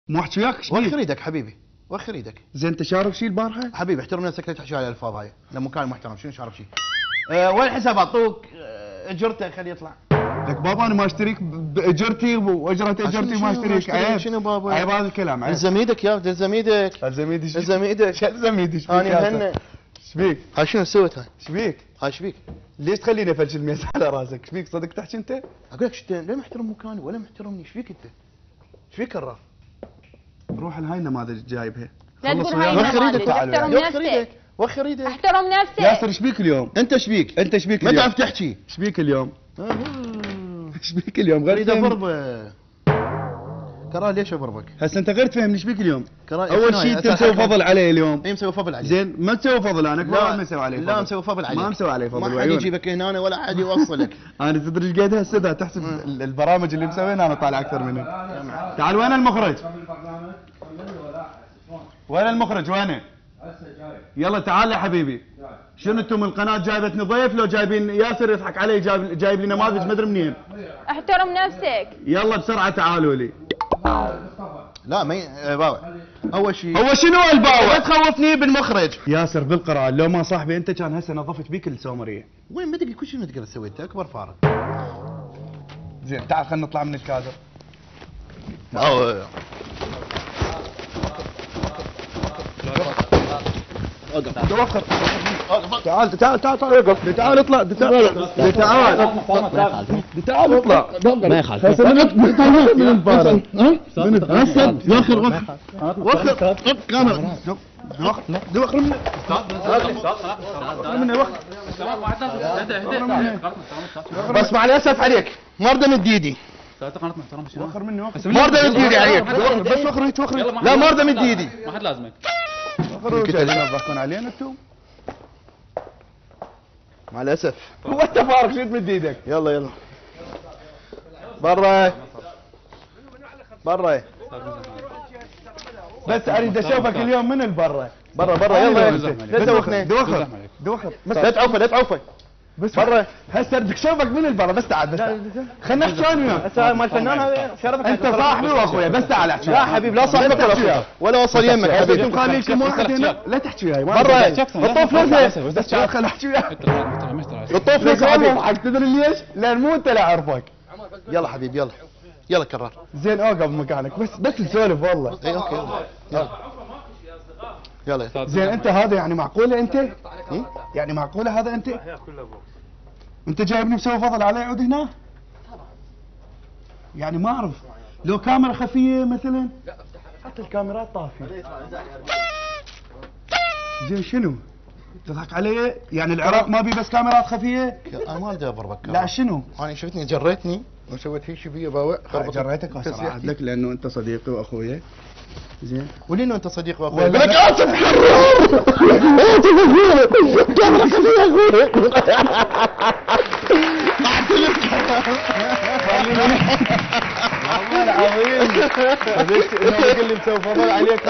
مو احكي وياك ايش وخر ايدك حبيبي، وخر ايدك. زين انت شارب شيء البارحه؟ حبيبي احترم نفسك، لا تحكي على الالفاظ هاي، لما كان محترم شنو شارب شيء؟ وين الحساب اعطوك اجرته خليه يطلع. لك بابا انا ما اشتريك باجرتي واجره اجرتي ما اشتريك. عيب شنو بابا؟ عيب هذا الكلام. عيب الزم ايدك يا الزم ايدك. الزم ايدي الزم ايدك. شو الزم ايدي؟ ايش انا مهنا. ايش بيك؟ هاي شنو سويت هاي؟ ايش بيك؟ هاي ايش بيك؟ ليش تخليني افلش الميز على راسك؟ ايش بيك صدق تحكي انت؟ اقول لك انت لا محترم مكاني ولا محترمني، ايش فيك انت؟ ايش فيك كراف؟ روح لهاي النماذج جايبها. لا تقول وياي. هاي وخر النماذج، ايدك احترم وخر ايدك نفسك. وخر ايدك. احترم نفسك. ياسر ايش بيك اليوم؟ انت ايش بيك؟ انت ايش بيك ما اليوم؟ تعرف تحكي. ايش بيك اليوم؟ ايش بيك اليوم؟ غير اريد تفهمني. اضربه. كراه ليش اضربك؟ هسه انت غير تفهمني ايش بيك اليوم؟ كراه اول شيء انت مسوي فضل علي اليوم. اي مسوي فضل علي. زين ما تسوي فضل انا اكبر لا واحد مسوي علي فضل. لا مسوي فضل عليك. ما مسوي علي فضل ما حد وعيونك. يجيبك هنا ولا حد يوصلك. انا تدري ايش قد هسه تحسب البرامج اللي مسوينها انا طالع اكثر منه. تعال وين المخرج؟ وين المخرج وينه؟ يلا تعال يا حبيبي. شنو انتم القناه جايبتني ضيف لو جايبين ياسر يضحك علي جايب لي نماذج ما ادري منين؟ احترم نفسك. يلا بسرعه تعالوا لي. لا ما باوع. اول شيء هو شنو لا الباوع؟ تخوفني بالمخرج. ياسر بالقراءة لو ما صاحبي انت كان هسه نظفت بيك السومريه. وين ما ادري كل شيء تقدر سويته اكبر فارق. زين تعال خلينا نطلع من الكادر. توخر. تعال تعال تعال تعال اقف. تعال اطلع. تعال تعال اطلع. ما يخالف. هسه من البارد. هسه وخر كاميرا. وخر منه. بس مع الاسف عليك مرضى من ايدي. وخر منه. مرضى من ايدي عليك. بس وخر لا مرضى من ايدي. ما حد لازمك. وخر تضحكون علينا انتم. مع الاسف. هو انت فارق شد من ايدك. يلا برا برا. بس اريد اشوفك اليوم من البرة. برا يلا لا توخني. دوخر لا تعوفه بس برا. هسه اريد اشوفك من البرة بس تعال بس خلينا نحكي انا وياك. هسه مال الفنان هذا شرفك. انت صاحبي واخويا بس تعال احكي. لا حبيبي لا صاحبك ولا اخويا ولا وصل يمك حبيبي. انتم خليكم واحد هنا لا تحكي وياي. برا الطوف نفسه. بس تعال خليني احكي وياك. الطوف لك نفسه والله حبيبي. اضحك تدري ليش؟ لان مو انت اللي اعرفك. يلا حبيبي يلا كرار. زين اوقف مكانك بس نسولف والله. اي اوكي يلا. زين انت هذا يعني معقوله انت؟ يعني معقوله هذا انت؟ انت جايبني مسوي فضل علي عود هنا؟ يعني ما اعرف لو كاميرا خفيه مثلا؟ حتى الكاميرات طافيه. زين شنو؟ تضحك علي؟ يعني العراق ما بي بس كاميرات خفيه؟ انا ما ادري اضربك. لا شنو؟ انا شفتني جريتني وسويت هيك فيا باوع. جريتك وسرعت لك لانه انت صديقي واخويا. زين ولين انت صديق واخوي؟ ولا لك اسف كرار. كاميرا خفيه يا اخوي. والله العظيم. ليش تقول لي مسوي فضل عليك؟